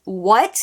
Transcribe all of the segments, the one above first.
What?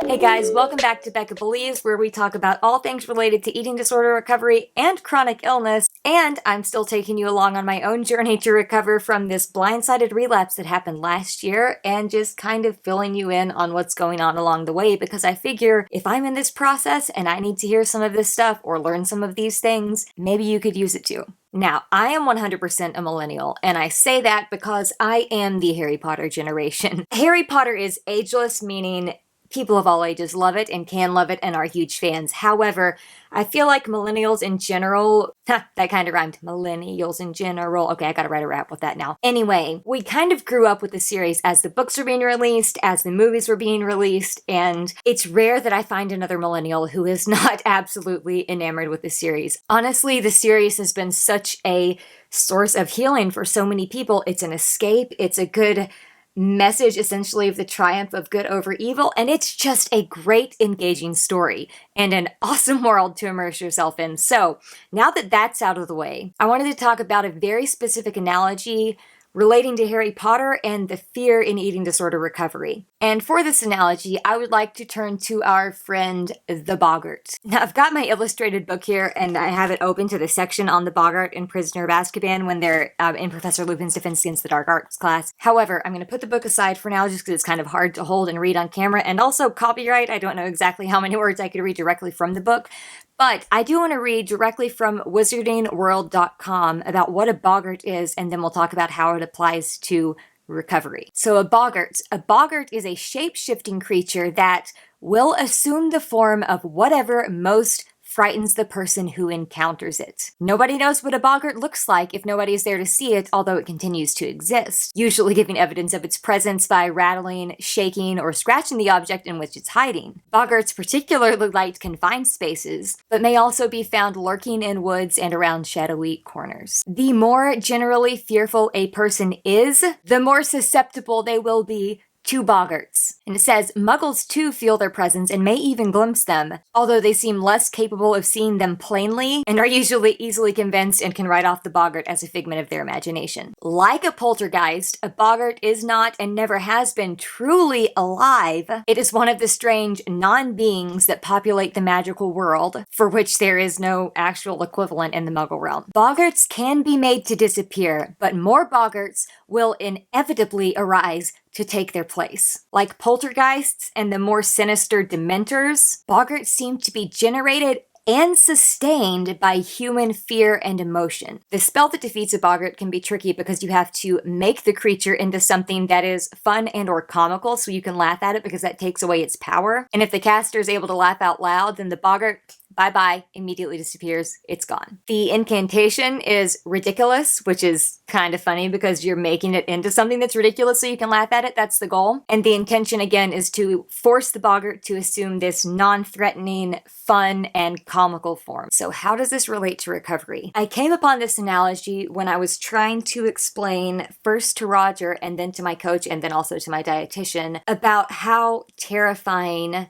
Hey guys, welcome back to Becca Believes, where we talk about all things related to eating disorder recovery and chronic illness, and I'm still taking you along on my own journey to recover from this blindsided relapse that happened last year, and just kind of filling you in on what's going on along the way, because I figure if I'm in this process and I need to hear some of this stuff or learn some of these things, maybe you could use it too. Now, I am 100% a millennial, and I say that because I am the Harry Potter generation. Harry Potter is ageless, meaning people of all ages love it and can love it and are huge fans. However, I feel like millennials in general, that kind of rhymed, millennials in general. Okay, I gotta write a rap with that now. Anyway, we kind of grew up with the series as the books were being released, as the movies were being released, and it's rare that I find another millennial who is not absolutely enamored with the series. Honestly, the series has been such a source of healing for so many people. It's an escape, it's a good message essentially of the triumph of good over evil, and it's just a great engaging story and an awesome world to immerse yourself in. So now that that's out of the way, I wanted to talk about a very specific analogy relating to Harry Potter and the fear in eating disorder recovery. And for this analogy, I would like to turn to our friend, the Boggart. Now, I've got my illustrated book here, and I have it open to the section on the Boggart in Prisoner of Azkaban when they're in Professor Lupin's Defense Against the Dark Arts class. However, I'm going to put the book aside for now just because it's kind of hard to hold and read on camera, and also copyright. I don't know exactly how many words I could read directly from the book. But I do want to read directly from wizardingworld.com about what a Boggart is, and then we'll talk about how it applies to recovery. So a Boggart is a shape-shifting creature that will assume the form of whatever most frightens the person who encounters it. Nobody knows what a Boggart looks like if nobody is there to see it, although it continues to exist, usually giving evidence of its presence by rattling, shaking, or scratching the object in which it's hiding. Boggarts particularly like confined spaces, but may also be found lurking in woods and around shadowy corners. The more generally fearful a person is, the more susceptible they will be to Boggarts. And it says, Muggles too feel their presence and may even glimpse them, although they seem less capable of seeing them plainly and are usually easily convinced and can write off the Boggart as a figment of their imagination. Like a poltergeist, a Boggart is not and never has been truly alive. It is one of the strange non-beings that populate the magical world, for which there is no actual equivalent in the Muggle realm. Boggarts can be made to disappear, but more Boggarts will inevitably arise to take their place. Like poltergeists and the more sinister dementors, Boggarts seem to be generated and sustained by human fear and emotion. The spell that defeats a Boggart can be tricky because you have to make the creature into something that is fun and or comical so you can laugh at it, because that takes away its power. And if the caster is able to laugh out loud, then the Boggart, bye-bye, immediately disappears. It's gone. The incantation is RIDDIKULUS, which is kind of funny because you're making it into something that's ridiculous so you can laugh at it. That's the goal. And the intention, again, is to force the Boggart to assume this non-threatening, fun, and comical form. So how does this relate to recovery? I came upon this analogy when I was trying to explain first to Roger and then to my coach and then also to my dietitian about how terrifying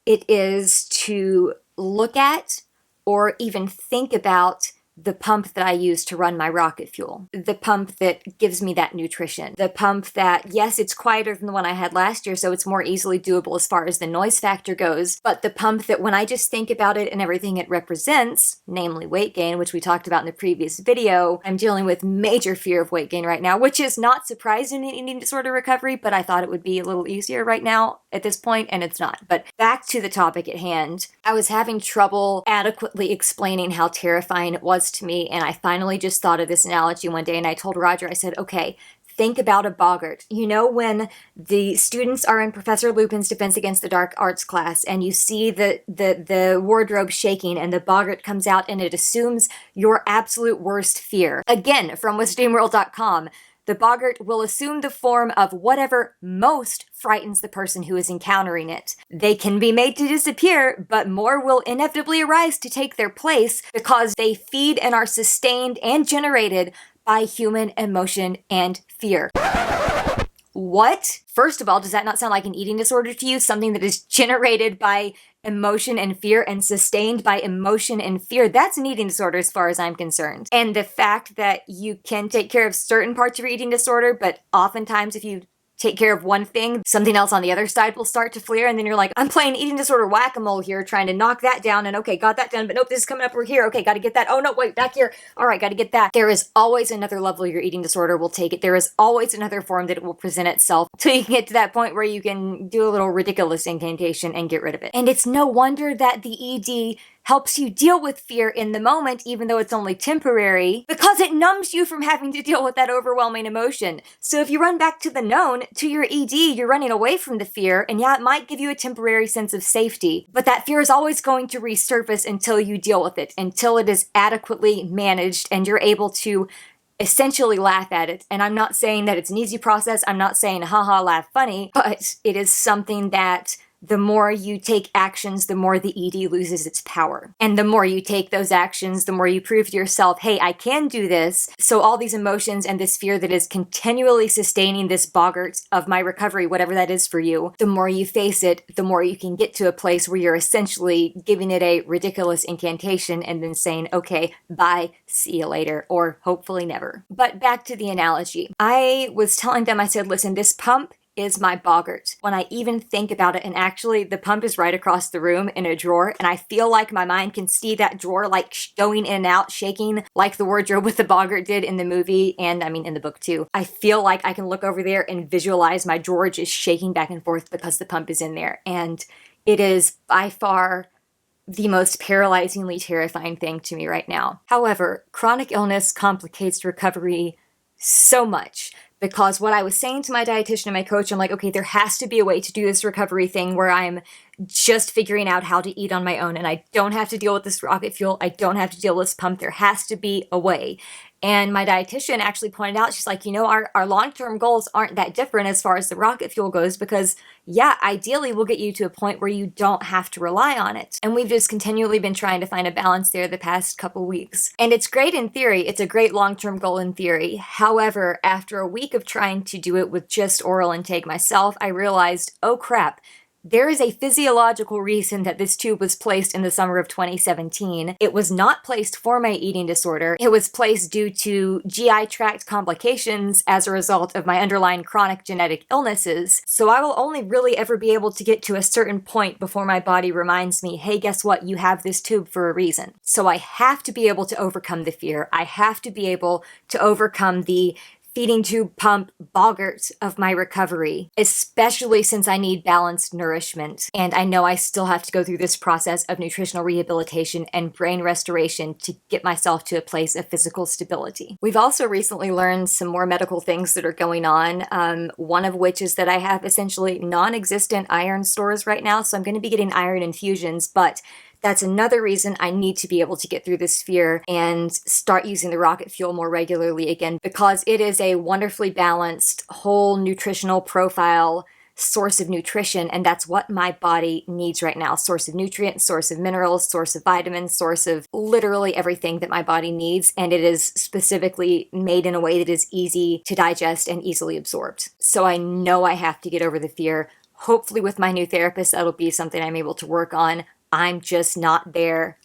it is to look at or even think about the pump that I use to run my rocket fuel. The pump that gives me that nutrition. The pump that, yes, it's quieter than the one I had last year, so it's more easily doable as far as the noise factor goes, but the pump that when I just think about it and everything it represents, namely weight gain, which we talked about in the previous video, I'm dealing with major fear of weight gain right now, which is not surprising in eating disorder recovery, but I thought it would be a little easier right now at this point, and it's not. But back to the topic at hand, I was having trouble adequately explaining how terrifying it was to me, and I finally just thought of this analogy one day, and I told Roger, I said, okay, think about a Boggart. You know when the students are in Professor Lupin's Defense Against the Dark Arts class, and you see the wardrobe shaking, and the Boggart comes out, and it assumes your absolute worst fear. Again, from wizardingworld.com, the Boggart will assume the form of whatever most frightens the person who is encountering it. They can be made to disappear, but more will inevitably arise to take their place because they feed and are sustained and generated by human emotion and fear. What? First of all, does that not sound like an eating disorder to you? Something that is generated by emotion and fear and sustained by emotion and fear, that's an eating disorder as far as I'm concerned. And the fact that you can take care of certain parts of your eating disorder, but oftentimes if you take care of one thing, something else on the other side will start to flare, and then you're like, I'm playing eating disorder whack-a-mole here, trying to knock that down, and okay, got that done, but nope, this is coming up over here, okay, gotta get that, oh no, wait, back here, alright, gotta get that. There is always another level your eating disorder will take it. There is always another form that it will present itself, till you can get to that point where you can do a little ridiculous incantation and get rid of it. And it's no wonder that the ED helps you deal with fear in the moment, even though it's only temporary, because it numbs you from having to deal with that overwhelming emotion. So if you run back to the known, to your ED, you're running away from the fear, and yeah, it might give you a temporary sense of safety, but that fear is always going to resurface until you deal with it, until it is adequately managed and you're able to essentially laugh at it. And I'm not saying that it's an easy process, I'm not saying haha, laugh funny, but it is something that the more you take actions, the more the ED loses its power. And the more you take those actions, the more you prove to yourself, hey, I can do this. So all these emotions and this fear that is continually sustaining this Boggart of my recovery, whatever that is for you, the more you face it, the more you can get to a place where you're essentially giving it a ridiculous incantation and then saying, okay, bye, see you later, or hopefully never. But back to the analogy. I was telling them, I said, listen, this pump is my Boggart. When I even think about it, and actually the pump is right across the room in a drawer, and I feel like my mind can see that drawer like going in and out, shaking like the wardrobe with the Boggart did in the movie, and I mean in the book too. I feel like I can look over there and visualize my drawer just shaking back and forth because the pump is in there, and it is by far the most paralyzingly terrifying thing to me right now. However, chronic illness complicates recovery so much. Because what I was saying to my dietitian and my coach, I'm like, okay, there has to be a way to do this recovery thing where I'm just figuring out how to eat on my own and I don't have to deal with this rocket fuel. I don't have to deal with this pump. There has to be a way. And my dietitian actually pointed out, she's like, you know, our long-term goals aren't that different as far as the rocket fuel goes because, yeah, ideally we'll get you to a point where you don't have to rely on it. And we've just continually been trying to find a balance there the past couple weeks. And it's great in theory. It's a great long-term goal in theory. However, after a week of trying to do it with just oral intake myself, I realized, oh crap, there is a physiological reason that this tube was placed in the summer of 2017. It was not placed for my eating disorder. It was placed due to GI tract complications as a result of my underlying chronic genetic illnesses. So I will only really ever be able to get to a certain point before my body reminds me, hey, guess what? You have this tube for a reason. So I have to be able to overcome the fear. I have to be able to overcome the feeding tube pump Boggart of my recovery, especially since I need balanced nourishment. And I know I still have to go through this process of nutritional rehabilitation and brain restoration to get myself to a place of physical stability. We've also recently learned some more medical things that are going on, one of which is that I have essentially non-existent iron stores right now, so I'm going to be getting iron infusions, but that's another reason I need to be able to get through this fear and start using the rocket fuel more regularly again, because it is a wonderfully balanced, whole nutritional profile source of nutrition, and that's what my body needs right now. Source of nutrients, source of minerals, source of vitamins, source of literally everything that my body needs, and it is specifically made in a way that is easy to digest and easily absorbed. So I know I have to get over the fear. Hopefully with my new therapist, that'll be something I'm able to work on. I'm just not there, ...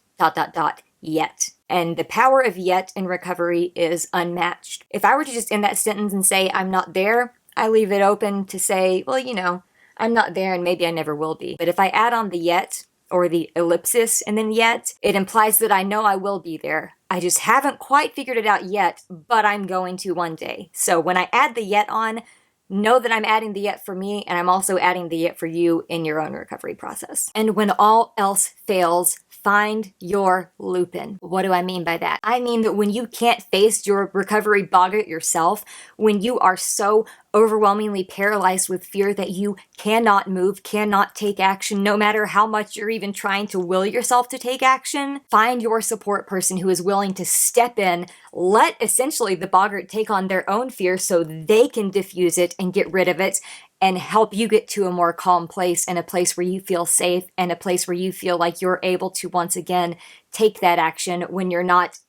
yet. And the power of yet in recovery is unmatched. If I were to just end that sentence and say, I'm not there, I leave it open to say, well, you know, I'm not there and maybe I never will be. But if I add on the yet, or the ellipsis and then yet, it implies that I know I will be there. I just haven't quite figured it out yet, but I'm going to one day. So when I add the yet on, know that I'm adding the yet for me, and I'm also adding the yet for you in your own recovery process. And when all else fails, find your Lupin. What do I mean by that? I mean that when you can't face your recovery Boggart yourself, when you are so overwhelmingly paralyzed with fear that you cannot move, cannot take action, no matter how much you're even trying to will yourself to take action, find your support person who is willing to step in, let essentially the Boggart take on their own fear so they can diffuse it and get rid of it, and help you get to a more calm place and a place where you feel safe and a place where you feel like you're able to once again take that action when you're not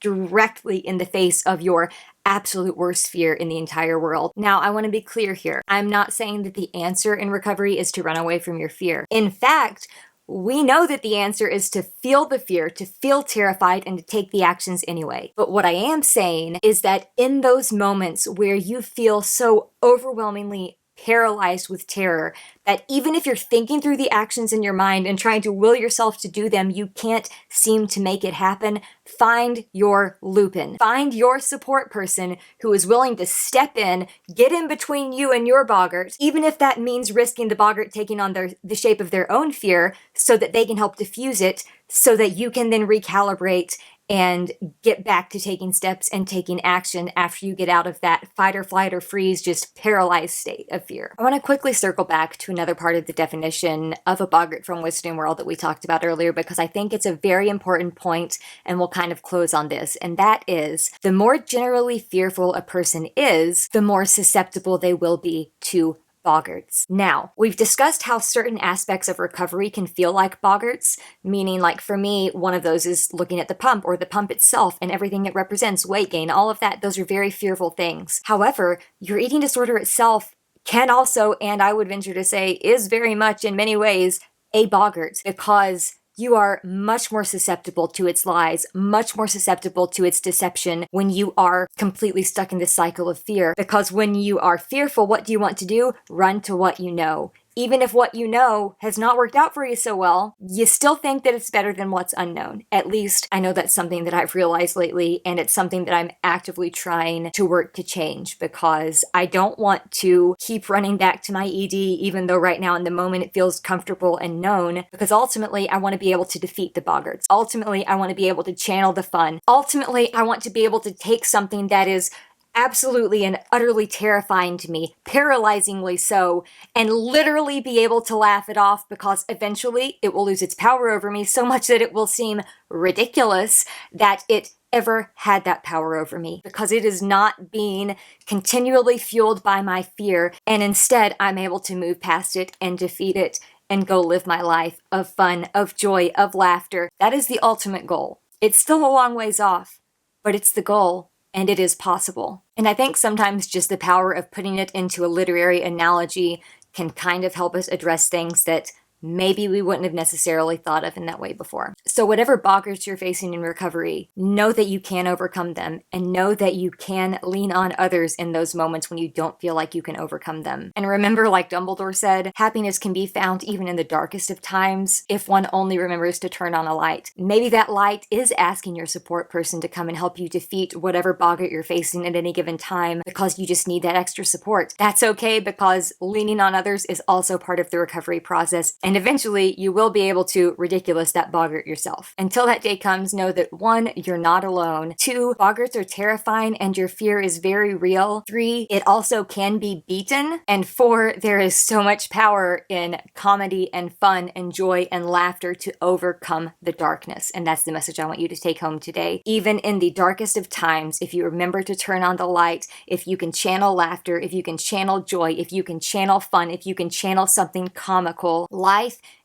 directly in the face of your absolute worst fear in the entire world. Now, I want to be clear here. I'm not saying that the answer in recovery is to run away from your fear. In fact, we know that the answer is to feel the fear, to feel terrified, and to take the actions anyway. But what I am saying is that in those moments where you feel so overwhelmingly paralyzed with terror that even if you're thinking through the actions in your mind and trying to will yourself to do them, you can't seem to make it happen, find your Lupin. Find your support person who is willing to step in, get in between you and your Boggart, even if that means risking the Boggart taking on the shape of their own fear so that they can help diffuse it, so that you can then recalibrate and get back to taking steps and taking action after you get out of that fight or flight or freeze, just paralyzed state of fear. I want to quickly circle back to another part of the definition of a Boggart from Wisdom World that we talked about earlier, because I think it's a very important point, and we'll kind of close on this, and that is the more generally fearful a person is, the more susceptible they will be to Boggarts. Now, we've discussed how certain aspects of recovery can feel like Boggarts, meaning like for me, one of those is looking at the pump or the pump itself and everything it represents, weight gain, all of that. Those are very fearful things. However, your eating disorder itself can also, and I would venture to say is very much in many ways, a Boggart, because you are much more susceptible to its lies, much more susceptible to its deception when you are completely stuck in this cycle of fear. Because when you are fearful, what do you want to do? Run to what you know. Even if what you know has not worked out for you so well, you still think that it's better than what's unknown. At least I know that's something that I've realized lately, and it's something that I'm actively trying to work to change, because I don't want to keep running back to my ED, even though right now in the moment it feels comfortable and known, because ultimately I want to be able to defeat the Boggarts. Ultimately, I want to be able to channel the fun. Ultimately, I want to be able to take something that is absolutely and utterly terrifying to me, paralyzingly so, and literally be able to laugh it off, because eventually it will lose its power over me so much that it will seem ridiculous that it ever had that power over me, because it is not being continually fueled by my fear, and instead I'm able to move past it and defeat it and go live my life of fun, of joy, of laughter. That is the ultimate goal. It's still a long ways off, but it's the goal. And it is possible. And I think sometimes just the power of putting it into a literary analogy can kind of help us address things that maybe we wouldn't have necessarily thought of in that way before. So whatever Boggarts you're facing in recovery, know that you can overcome them, and know that you can lean on others in those moments when you don't feel like you can overcome them. And remember, like Dumbledore said, happiness can be found even in the darkest of times if one only remembers to turn on a light. Maybe that light is asking your support person to come and help you defeat whatever Boggart you're facing at any given time, because you just need that extra support. That's okay, because leaning on others is also part of the recovery process, and eventually you will be able to ridiculous that Boggart yourself. Until that day comes, know that 1, you're not alone. 2, Boggarts are terrifying and your fear is very real. 3, it also can be beaten. And 4, there is so much power in comedy and fun and joy and laughter to overcome the darkness. And that's the message I want you to take home today. Even in the darkest of times, if you remember to turn on the light, if you can channel laughter, if you can channel joy, if you can channel fun, if you can channel something comical, life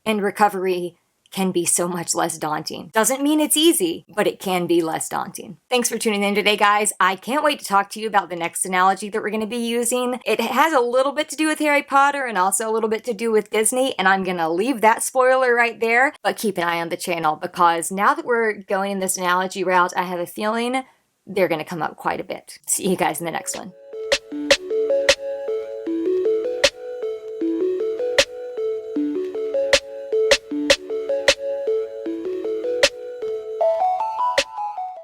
and recovery can be so much less daunting. Doesn't mean it's easy, but it can be less daunting. Thanks for tuning in today, guys. I can't wait to talk to you about the next analogy that we're going to be using. It has a little bit to do with Harry Potter and also a little bit to do with Disney, and I'm going to leave that spoiler right there, but keep an eye on the channel, because now that we're going in this analogy route, I have a feeling they're going to come up quite a bit. See you guys in the next one.